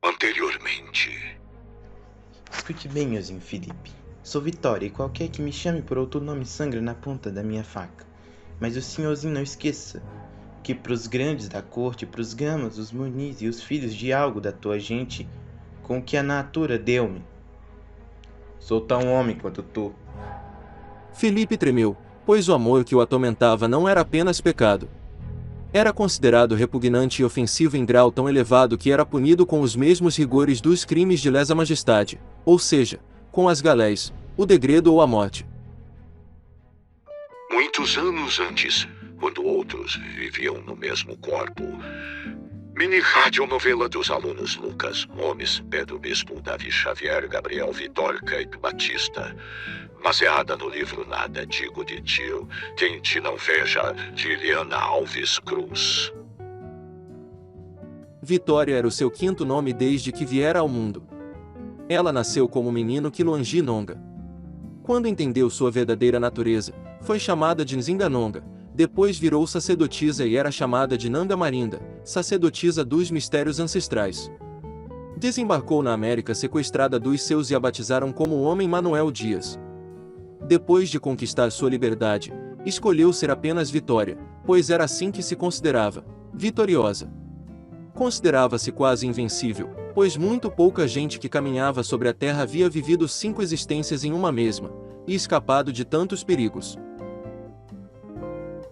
Anteriormente. Escute bem, Nhozinho Felipe. Sou Vitória e qualquer que me chame por outro nome sangra na ponta da minha faca. Mas o senhorzinho não esqueça que pros grandes da corte, pros gamas, os munis e os filhos de algo da tua gente, com o que a natura deu-me. Sou tão homem quanto tu. Felipe tremeu, pois o amor que o atormentava não era apenas pecado. Era considerado repugnante e ofensivo em grau tão elevado que era punido com os mesmos rigores dos crimes de lesa majestade, ou seja, com as galés, o degredo ou a morte. Muitos anos antes, quando outros viviam no mesmo corpo. Mini radionovela dos alunos Lucas, Gomes, Pedro Bispo, Davi Xavier, Gabriel Vitor, Caip Batista. Baseada no livro Nada Digo de Tio, Quem Te Não Veja, de Eliana Alves Cruz. Vitória era o seu quinto nome desde que viera ao mundo. Ela nasceu como menino Quilongi Nonga. Quando entendeu sua verdadeira natureza, foi chamada de Nzinga Nonga, depois virou sacerdotisa e era chamada de Nanga Marinda, sacerdotisa dos mistérios ancestrais. Desembarcou na América sequestrada dos seus e a batizaram como o homem Manuel Dias. Depois de conquistar sua liberdade, escolheu ser apenas Vitória, pois era assim que se considerava, vitoriosa. Considerava-se quase invencível, pois muito pouca gente que caminhava sobre a terra havia vivido 5 existências em uma mesma, e escapado de tantos perigos.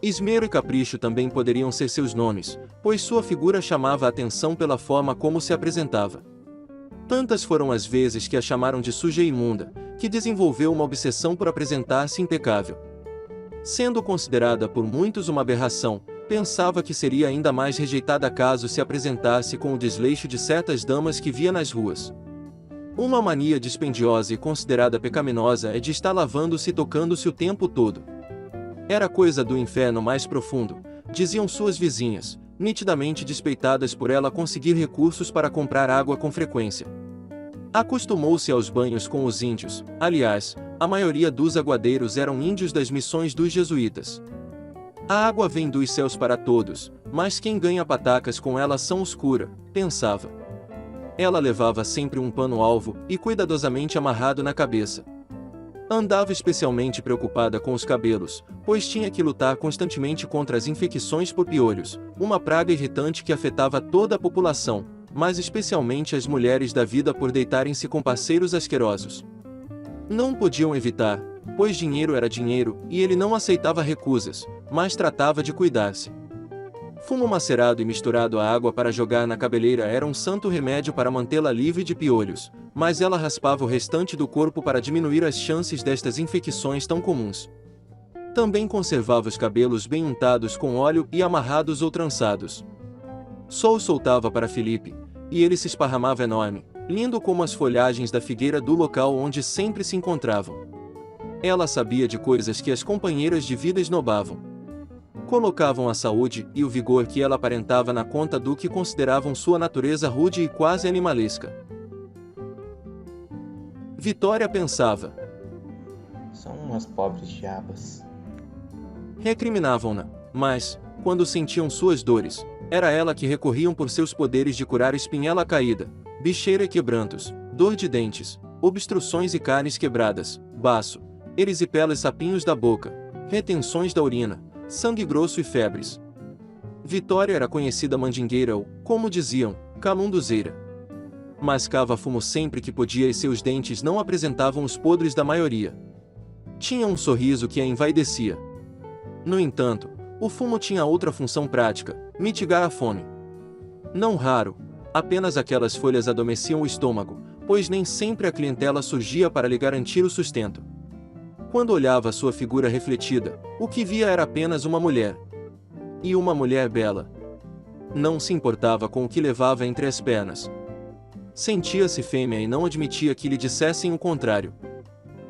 Esmero e Capricho também poderiam ser seus nomes, pois sua figura chamava a atenção pela forma como se apresentava. Tantas foram as vezes que a chamaram de suja e imunda, que desenvolveu uma obsessão por apresentar-se impecável. Sendo considerada por muitos uma aberração, pensava que seria ainda mais rejeitada caso se apresentasse com o desleixo de certas damas que via nas ruas. Uma mania dispendiosa e considerada pecaminosa é de estar lavando-se e tocando-se o tempo todo. Era coisa do inferno mais profundo, diziam suas vizinhas, nitidamente despeitadas por ela conseguir recursos para comprar água com frequência. Acostumou-se aos banhos com os índios, aliás, a maioria dos aguadeiros eram índios das missões dos jesuítas. A água vem dos céus para todos, mas quem ganha patacas com ela são os cura, pensava. Ela levava sempre um pano-alvo e cuidadosamente amarrado na cabeça. Andava especialmente preocupada com os cabelos, pois tinha que lutar constantemente contra as infecções por piolhos, uma praga irritante que afetava toda a população, mas especialmente as mulheres da vida por deitarem-se com parceiros asquerosos. Não podiam evitar, pois dinheiro era dinheiro e ele não aceitava recusas, mas tratava de cuidar-se. Fumo macerado e misturado à água para jogar na cabeleira era um santo remédio para mantê-la livre de piolhos, mas ela raspava o restante do corpo para diminuir as chances destas infecções tão comuns. Também conservava os cabelos bem untados com óleo e amarrados ou trançados. Só os soltava para Felipe, e ele se esparramava enorme, lindo como as folhagens da figueira do local onde sempre se encontravam. Ela sabia de coisas que as companheiras de vida esnobavam. Colocavam a saúde e o vigor que ela aparentava na conta do que consideravam sua natureza rude e quase animalesca. Vitória pensava. São umas pobres diabas. Recriminavam-na, mas, quando sentiam suas dores, era ela que recorriam por seus poderes de curar espinhela caída, bicheira e quebrantos, dor de dentes, obstruções e carnes quebradas, baço, erisipela e sapinhos da boca, retenções da urina, sangue grosso e febres. Vitória era conhecida mandingueira ou, como diziam, calunduzeira. Mascava fumo sempre que podia e seus dentes não apresentavam os podres da maioria. Tinha um sorriso que a envaidecia. No entanto, o fumo tinha outra função prática, mitigar a fome. Não raro, apenas aquelas folhas adormeciam o estômago, pois nem sempre a clientela surgia para lhe garantir o sustento. Quando olhava sua figura refletida, o que via era apenas uma mulher. E uma mulher bela. Não se importava com o que levava entre as pernas. Sentia-se fêmea e não admitia que lhe dissessem o contrário.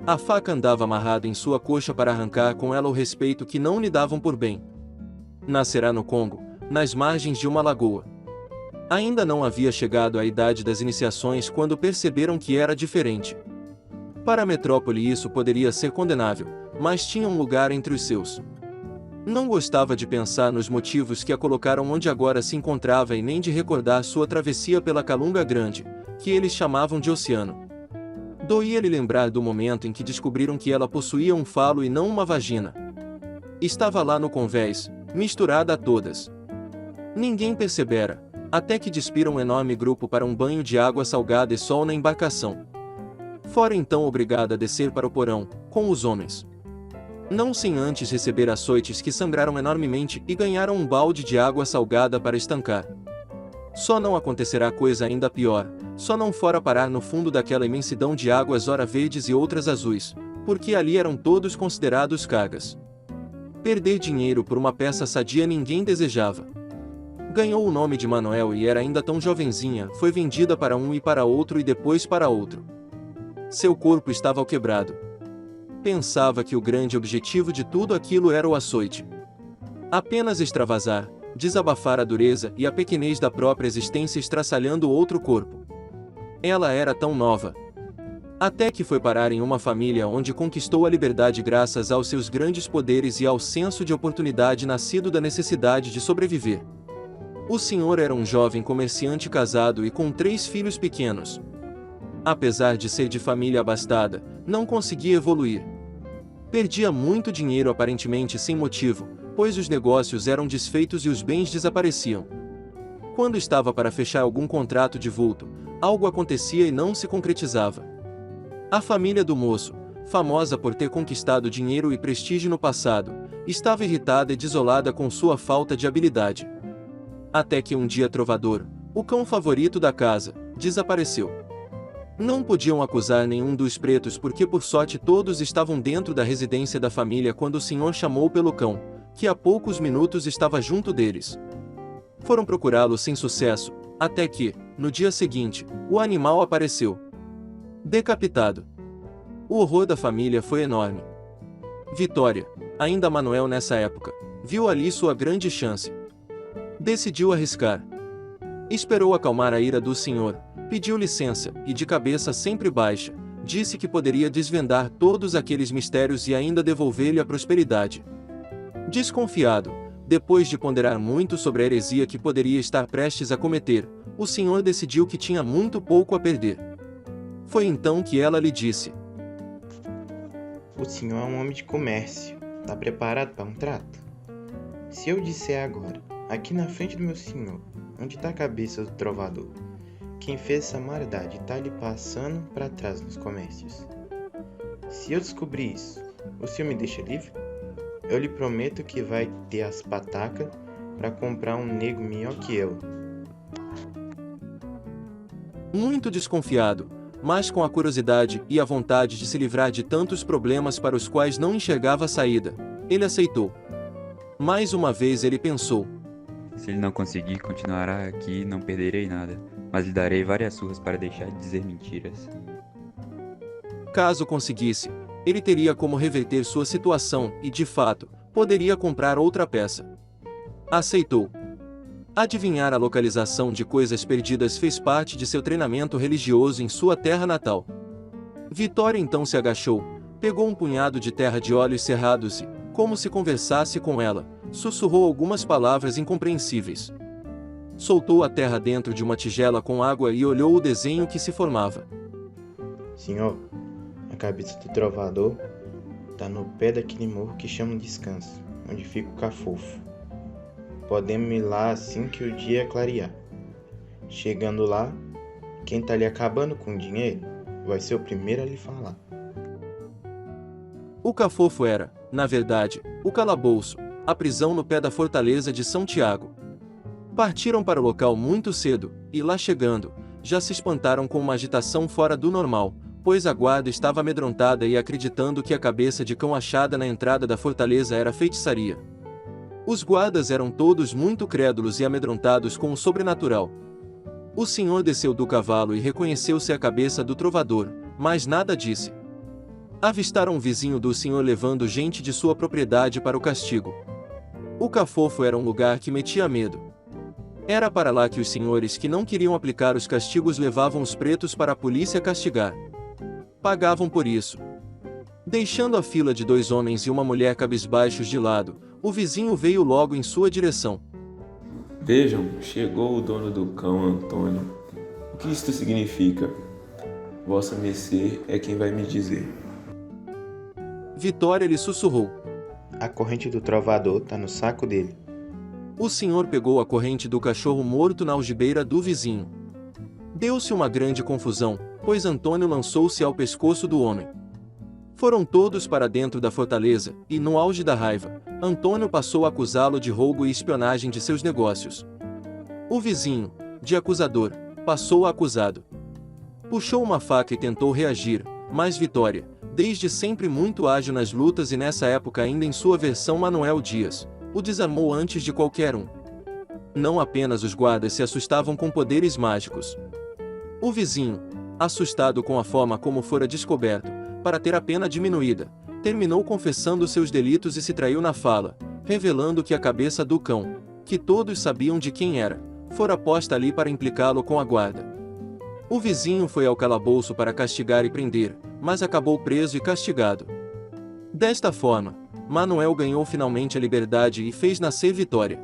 A faca andava amarrada em sua coxa para arrancar com ela o respeito que não lhe davam por bem. Nascerá no Congo, nas margens de uma lagoa. Ainda não havia chegado à idade das iniciações quando perceberam que era diferente. Para a metrópole isso poderia ser condenável, mas tinha um lugar entre os seus. Não gostava de pensar nos motivos que a colocaram onde agora se encontrava e nem de recordar sua travessia pela Calunga Grande, que eles chamavam de oceano. Doía-lhe lembrar do momento em que descobriram que ela possuía um falo e não uma vagina. Estava lá no convés, misturada a todas. Ninguém percebera, até que despiram um enorme grupo para um banho de água salgada e sol na embarcação. Fora então obrigada a descer para o porão, com os homens. Não sem antes receber açoites que sangraram enormemente e ganharam um balde de água salgada para estancar. Só não acontecerá coisa ainda pior, só não fora parar no fundo daquela imensidão de águas ora verdes e outras azuis, porque ali eram todos considerados cargas. Perder dinheiro por uma peça sadia ninguém desejava. Ganhou o nome de Manuel e era ainda tão jovenzinha, foi vendida para um e para outro e depois para outro. Seu corpo estava quebrado. Pensava que o grande objetivo de tudo aquilo era o açoite. Apenas extravasar, desabafar a dureza e a pequenez da própria existência estraçalhando outro corpo. Ela era tão nova. Até que foi parar em uma família onde conquistou a liberdade graças aos seus grandes poderes e ao senso de oportunidade nascido da necessidade de sobreviver. O senhor era um jovem comerciante casado e com 3 filhos pequenos. Apesar de ser de família abastada, não conseguia evoluir. Perdia muito dinheiro aparentemente sem motivo, pois os negócios eram desfeitos e os bens desapareciam. Quando estava para fechar algum contrato de vulto, algo acontecia e não se concretizava. A família do moço, famosa por ter conquistado dinheiro e prestígio no passado, estava irritada e desolada com sua falta de habilidade. Até que um dia Trovador, o cão favorito da casa, desapareceu. Não podiam acusar nenhum dos pretos porque por sorte todos estavam dentro da residência da família quando o senhor chamou pelo cão, que há poucos minutos estava junto deles. Foram procurá-lo sem sucesso, até que, no dia seguinte, o animal apareceu. Decapitado. O horror da família foi enorme. Vitória, ainda Manuel nessa época, viu ali sua grande chance. Decidiu arriscar. Esperou acalmar a ira do senhor, pediu licença, e de cabeça sempre baixa, disse que poderia desvendar todos aqueles mistérios e ainda devolver-lhe a prosperidade. Desconfiado, depois de ponderar muito sobre a heresia que poderia estar prestes a cometer, o senhor decidiu que tinha muito pouco a perder. Foi então que ela lhe disse: O senhor é um homem de comércio. Tá preparado para um trato? Se eu disser agora, aqui na frente do meu senhor, onde tá a cabeça do trovador, quem fez essa maldade tá lhe passando para trás nos comércios. Se eu descobrir isso, o senhor me deixa livre? Eu lhe prometo que vai ter as patacas para comprar um nego melhor que eu. Muito desconfiado, mas com a curiosidade e a vontade de se livrar de tantos problemas para os quais não enxergava saída, ele aceitou. Mais uma vez ele pensou: se ele não conseguir, continuará aqui e não perderei nada, mas lhe darei várias surras para deixar de dizer mentiras. Caso conseguisse, ele teria como reverter sua situação e, de fato, poderia comprar outra peça. Aceitou. Adivinhar a localização de coisas perdidas fez parte de seu treinamento religioso em sua terra natal. Vitória então se agachou, pegou um punhado de terra de olhos cerrados e, como se conversasse com ela, sussurrou algumas palavras incompreensíveis. Soltou a terra dentro de uma tigela com água e olhou o desenho que se formava. Senhor, a cabeça do trovador tá no pé daquele morro que chamam Descanso, onde fica o cafofo. Podemos ir lá assim que o dia clarear. Chegando lá, quem tá lhe acabando com o dinheiro vai ser o primeiro a lhe falar. O cafofo era, na verdade, o calabouço, a prisão no pé da fortaleza de São Tiago. Partiram para o local muito cedo, e lá chegando, já se espantaram com uma agitação fora do normal, pois a guarda estava amedrontada e acreditando que a cabeça de cão achada na entrada da fortaleza era feitiçaria. Os guardas eram todos muito crédulos e amedrontados com o sobrenatural. O senhor desceu do cavalo e reconheceu-se a cabeça do trovador, mas nada disse. Avistaram um vizinho do senhor levando gente de sua propriedade para o castigo. O cafofo era um lugar que metia medo. Era para lá que os senhores que não queriam aplicar os castigos levavam os pretos para a polícia castigar. Pagavam por isso. Deixando a fila de 2 homens e uma mulher cabisbaixos de lado, o vizinho veio logo em sua direção. Vejam, chegou o dono do cão, Antônio. O que isto significa? Vossa mercê é quem vai me dizer. Vitória lhe sussurrou. A corrente do trovador tá no saco dele. O senhor pegou a corrente do cachorro morto na algibeira do vizinho. Deu-se uma grande confusão, pois Antônio lançou-se ao pescoço do homem. Foram todos para dentro da fortaleza, e no auge da raiva, Antônio passou a acusá-lo de roubo e espionagem de seus negócios. O vizinho, de acusador, passou a acusado. Puxou uma faca e tentou reagir, mas Vitória, desde sempre muito ágil nas lutas e nessa época ainda em sua versão Manuel Dias, o desarmou antes de qualquer um. Não apenas os guardas se assustavam com poderes mágicos. O vizinho, assustado com a forma como fora descoberto, para ter a pena diminuída, terminou confessando seus delitos e se traiu na fala, revelando que a cabeça do cão, que todos sabiam de quem era, fora posta ali para implicá-lo com a guarda. O vizinho foi ao calabouço para castigar e prender, mas acabou preso e castigado. Desta forma, Manuel ganhou finalmente a liberdade e fez nascer Vitória.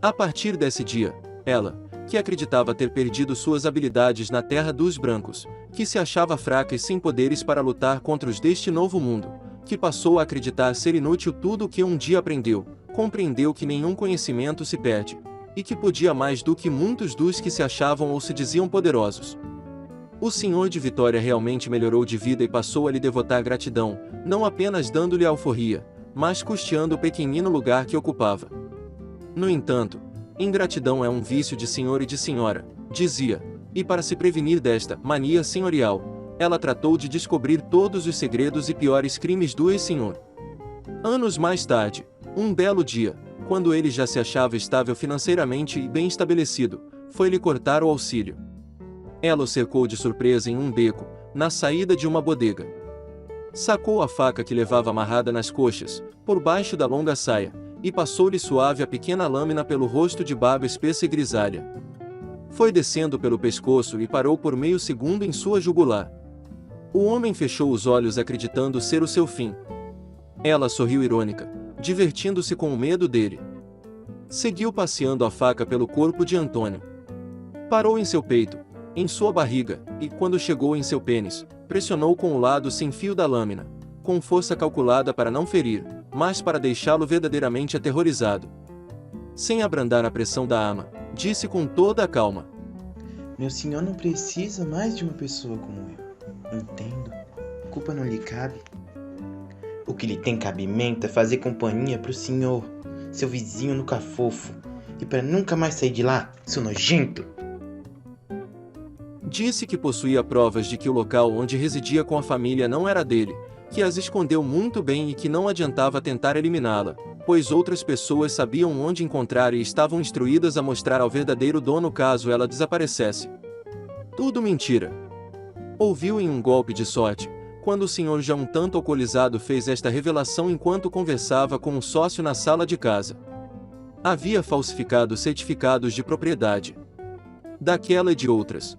A partir desse dia, ela, que acreditava ter perdido suas habilidades na Terra dos Brancos, que se achava fraca e sem poderes para lutar contra os deste novo mundo, que passou a acreditar ser inútil tudo o que um dia aprendeu, compreendeu que nenhum conhecimento se perde, e que podia mais do que muitos dos que se achavam ou se diziam poderosos. O senhor de Vitória realmente melhorou de vida e passou a lhe devotar gratidão, não apenas dando-lhe alforria, mas custeando o pequenino lugar que ocupava. No entanto, ingratidão é um vício de senhor e de senhora, dizia, e para se prevenir desta mania senhorial, ela tratou de descobrir todos os segredos e piores crimes do ex-senhor. Anos mais tarde, um belo dia, quando ele já se achava estável financeiramente e bem estabelecido, foi-lhe cortar o auxílio. Ela o cercou de surpresa em um beco, na saída de uma bodega. Sacou a faca que levava amarrada nas coxas, por baixo da longa saia, e passou-lhe suave a pequena lâmina pelo rosto de barba espessa e grisalha. Foi descendo pelo pescoço e parou por meio segundo em sua jugular. O homem fechou os olhos acreditando ser o seu fim. Ela sorriu irônica, divertindo-se com o medo dele. Seguiu passeando a faca pelo corpo de Antônio. Parou em seu peito, em sua barriga, e quando chegou em seu pênis, pressionou com o lado sem fio da lâmina, com força calculada para não ferir, mas para deixá-lo verdadeiramente aterrorizado. Sem abrandar a pressão da ama, disse com toda a calma: Meu senhor não precisa mais de uma pessoa como eu. Entendo. Culpa não lhe cabe. O que lhe tem cabimento é fazer companhia pro senhor, seu vizinho no cafofo, e para nunca mais sair de lá, seu nojento. Disse que possuía provas de que o local onde residia com a família não era dele, que as escondeu muito bem e que não adiantava tentar eliminá-la, pois outras pessoas sabiam onde encontrar e estavam instruídas a mostrar ao verdadeiro dono caso ela desaparecesse. Tudo mentira. Ouviu em um golpe de sorte, quando o senhor já um tanto alcoolizado fez esta revelação enquanto conversava com um sócio na sala de casa. Havia falsificado certificados de propriedade. Daquela e de outras.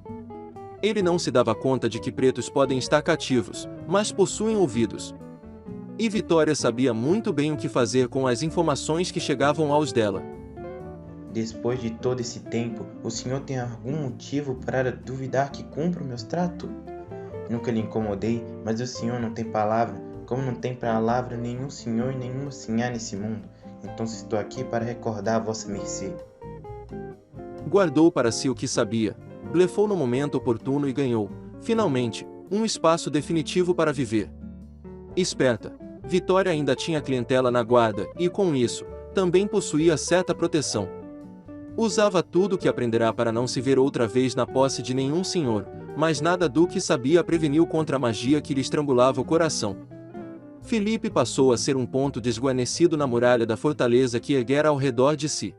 Ele não se dava conta de que pretos podem estar cativos, mas possuem ouvidos. E Vitória sabia muito bem o que fazer com as informações que chegavam aos dela. Depois de todo esse tempo, o senhor tem algum motivo para duvidar que cumpro meus tratos? Nunca lhe incomodei, mas o senhor não tem palavra, como não tem palavra nenhum senhor e nenhuma senhora nesse mundo. Então estou aqui para recordar a vossa mercê. Guardou para si o que sabia, blefou no momento oportuno e ganhou, finalmente, um espaço definitivo para viver. Esperta, Vitória ainda tinha clientela na guarda e, com isso, também possuía certa proteção. Usava tudo o que aprenderá para não se ver outra vez na posse de nenhum senhor, mas nada do que sabia preveniu contra a magia que lhe estrangulava o coração. Felipe passou a ser um ponto desguarnecido na muralha da fortaleza que erguera ao redor de si.